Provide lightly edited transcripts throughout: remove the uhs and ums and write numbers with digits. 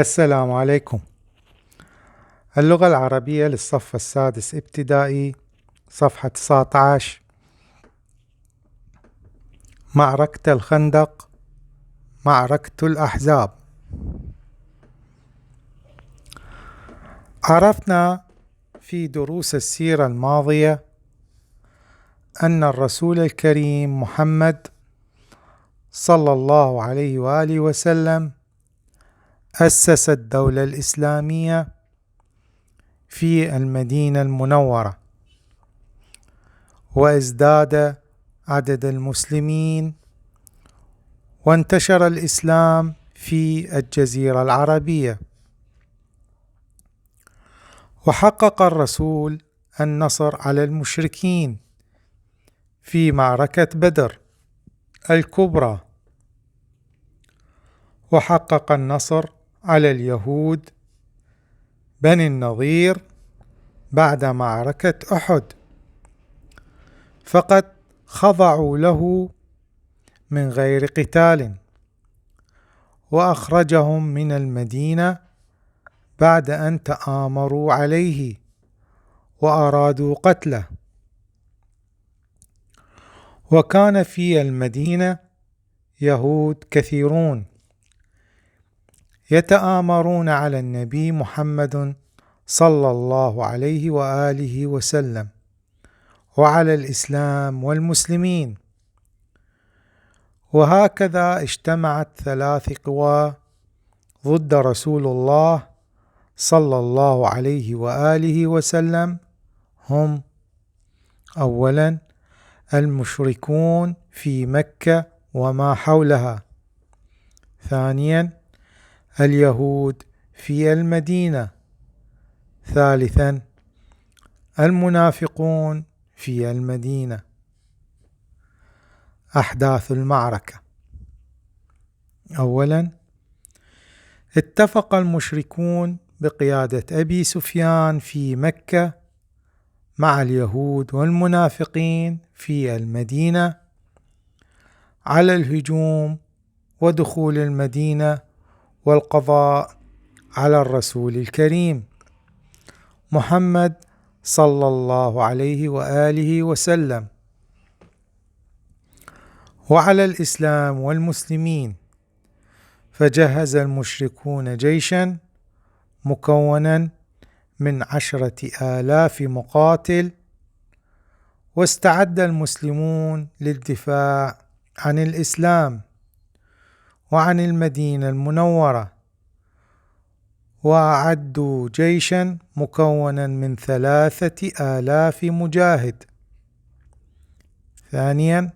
السلام عليكم. اللغة العربية للصف السادس ابتدائي، صفحة 19. معركة الخندق، معركة الأحزاب. عرفنا في دروس السيرة الماضية أن الرسول الكريم محمد صلى الله عليه وآله وسلم أسس الدولة الإسلامية في المدينة المنورة، وازداد عدد المسلمين، وانتشر الإسلام في الجزيرة العربية. وحقق الرسول النصر على المشركين في معركة بدر الكبرى، وحقق النصر على اليهود بني النضير بعد معركة أحد، فقد خضعوا له من غير قتال، وأخرجهم من المدينة بعد أن تآمروا عليه وأرادوا قتله. وكان في المدينة يهود كثيرون يتآمرون على النبي محمد صلى الله عليه وآله وسلم وعلى الإسلام والمسلمين. وهكذا اجتمعت ثلاث قوى ضد رسول الله صلى الله عليه وآله وسلم، هم: أولا المشركون في مكة وما حولها، ثانيا اليهود في المدينة، ثالثا المنافقون في المدينة. أحداث المعركة: أولا، اتفق المشركون بقيادة أبي سفيان في مكة مع اليهود والمنافقين في المدينة على الهجوم ودخول المدينة والقضاء على الرسول الكريم محمد صلى الله عليه وآله وسلم وعلى الإسلام والمسلمين. فجهز المشركون جيشا مكونا من 10,000 مقاتل، واستعد المسلمون للدفاع عن الإسلام وعن المدينة المنورة، وأعدوا جيشا مكونا من 3,000 مجاهد. ثانيا،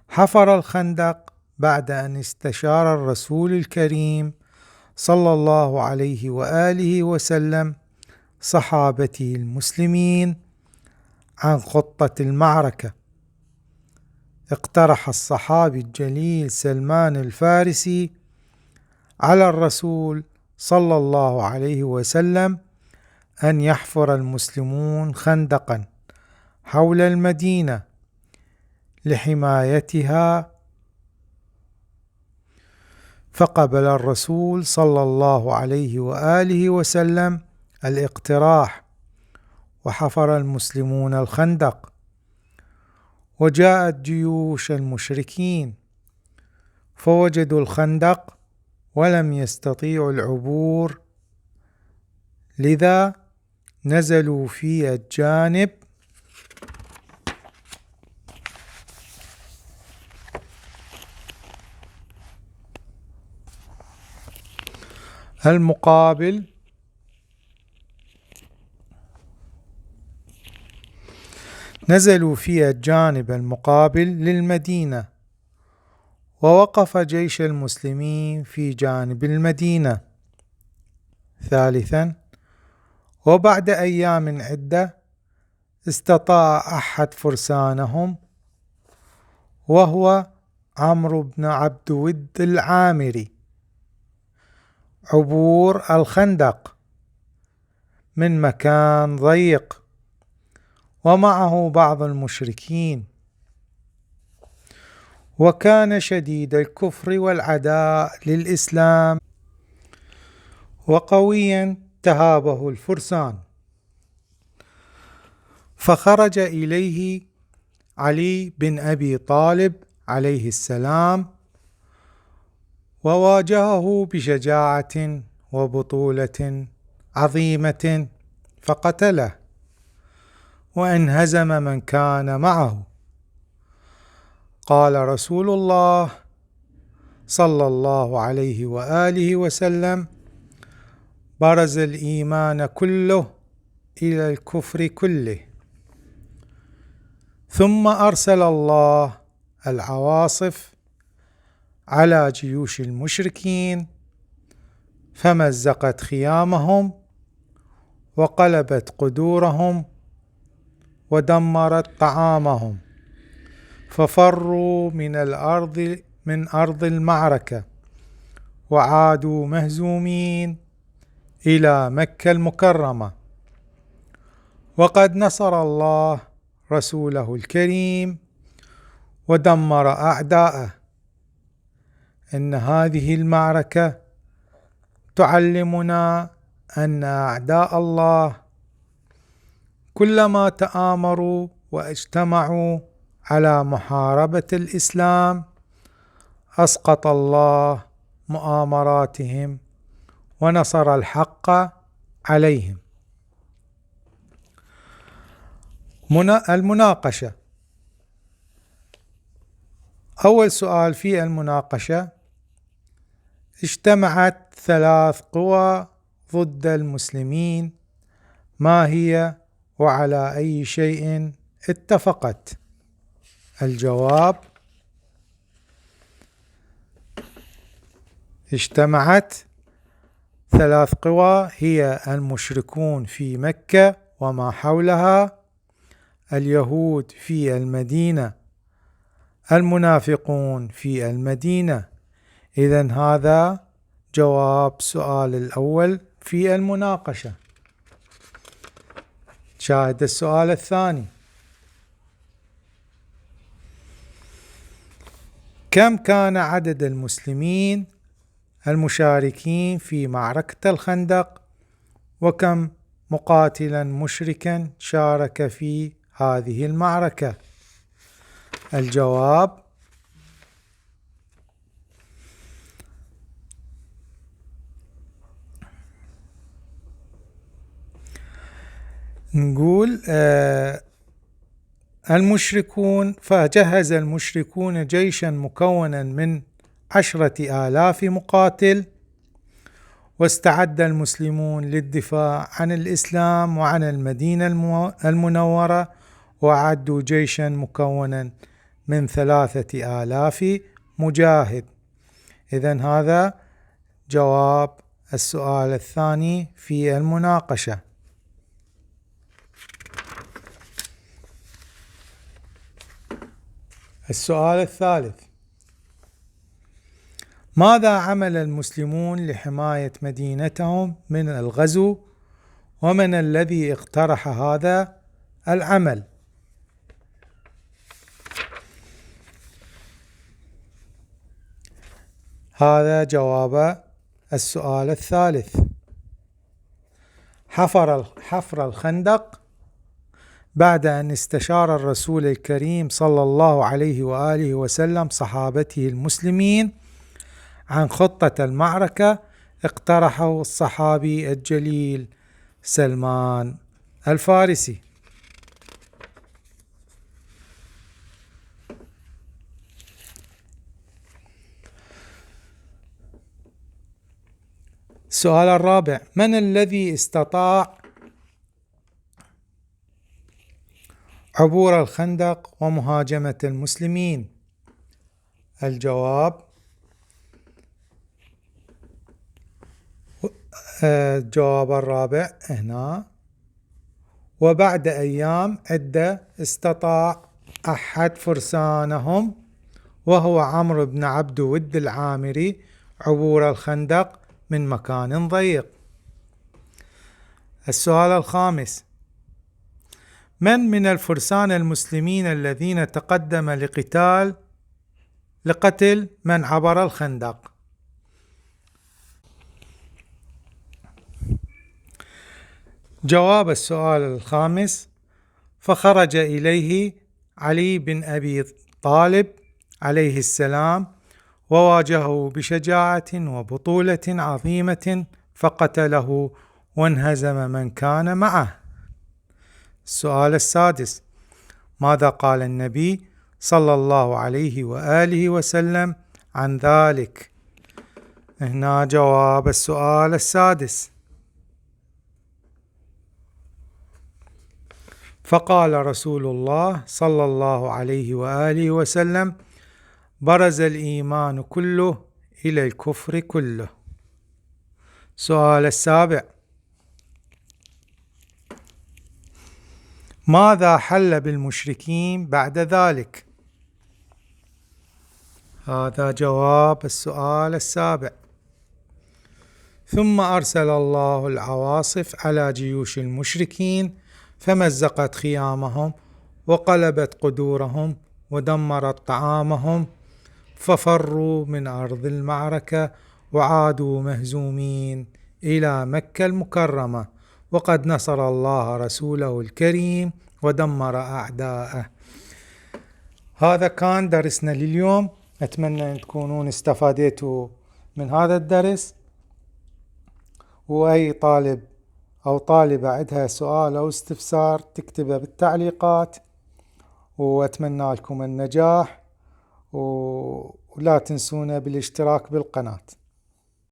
حفر الخندق بعد أن استشار الرسول الكريم صلى الله عليه وآله وسلم صحابته المسلمين عن خطة المعركة. اقترح الصحابي الجليل سلمان الفارسي على الرسول صلى الله عليه وسلم أن يحفر المسلمون خندقا حول المدينة لحمايتها، فقبل الرسول صلى الله عليه وآله وسلم الاقتراح، وحفر المسلمون الخندق. وجاءت جيوش المشركين فوجدوا الخندق ولم يستطيعوا العبور، لذا نزلوا في الجانب المقابل للمدينة، ووقف جيش المسلمين في جانب المدينة. ثالثا، وبعد أيام عدة استطاع أحد فرسانهم وهو عمرو بن عبد ود العامري عبور الخندق من مكان ضيق ومعه بعض المشركين، وكان شديد الكفر والعداء للإسلام وقويا تهابه الفرسان، فخرج إليه علي بن أبي طالب عليه السلام وواجهه بشجاعة وبطولة عظيمة فقتله وانهزم من كان معه. قال رسول الله صلى الله عليه وآله وسلم: برز الإيمان كله إلى الكفر كله. ثم أرسل الله العواصف على جيوش المشركين فمزقت خيامهم وقلبت قدورهم ودمرت طعامهم، ففروا من أرض المعركة وعادوا مهزومين إلى مكة المكرمة. وقد نصر الله رسوله الكريم ودمر أعداءه. إن هذه المعركة تعلمنا أن أعداء الله كلما تآمروا واجتمعوا على محاربة الإسلام أسقط الله مؤامراتهم ونصر الحق عليهم. المناقشة. أول سؤال في المناقشة: اجتمعت 3 قوى ضد المسلمين، ما هي وعلى أي شيء اتفقت؟ الجواب: اجتمعت 3 قوى هي المشركون في مكة وما حولها، اليهود في المدينة، المنافقون في المدينة. إذن هذا جواب سؤال الأول في المناقشة. شاهد السؤال الثاني: كم كان عدد المسلمين المشاركين في معركة الخندق، وكم مقاتلا مشركا شارك في هذه المعركة؟ الجواب: نقول فجهز المشركون جيشا مكونا من 10,000 مقاتل، واستعد المسلمون للدفاع عن الإسلام وعن المدينة المنورة، وأعدوا جيشا مكونا من 3,000 مجاهد. إذن هذا جواب السؤال الثاني في المناقشة. السؤال الثالث: ماذا عمل المسلمون لحماية مدينتهم من الغزو، ومن الذي اقترح هذا العمل؟ هذا جواب السؤال الثالث. حفر الخندق بعد أن استشار الرسول الكريم صلى الله عليه وآله وسلم صحابته المسلمين عن خطة المعركة، اقترحه الصحابي الجليل سلمان الفارسي. السؤال الرابع: من الذي استطاع عبور الخندق ومهاجمة المسلمين؟ الجواب: الجواب الرابع هنا: وبعد أيام عدة استطاع أحد فرسانهم وهو عمرو بن عبد ود العامري عبور الخندق من مكان ضيق. السؤال الخامس: من الفرسان المسلمين الذين تقدم لقتل من عبر الخندق؟ جواب السؤال الخامس: فخرج إليه علي بن أبي طالب عليه السلام وواجهه بشجاعة وبطولة عظيمة فقتله وانهزم من كان معه. السؤال السادس: ماذا قال النبي صلى الله عليه وآله وسلم عن ذلك؟ هنا جواب السؤال السادس: فقال رسول الله صلى الله عليه وآله وسلم: برز الإيمان كله إلى الكفر كله. السؤال السابع: ماذا حل بالمشركين بعد ذلك؟ هذا جواب السؤال السابع: ثم أرسل الله العواصف على جيوش المشركين فمزقت خيامهم وقلبت قدورهم ودمرت طعامهم ففروا من أرض المعركة وعادوا مهزومين إلى مكة المكرمة، وقد نصر الله رسوله الكريم ودمر أعداءه. هذا كان درسنا لليوم، أتمنى أن تكونون استفادتوا من هذا الدرس، وأي طالب أو طالبة عندها سؤال أو استفسار تكتبه بالتعليقات، وأتمنى لكم النجاح، ولا تنسونا بالاشتراك بالقناة.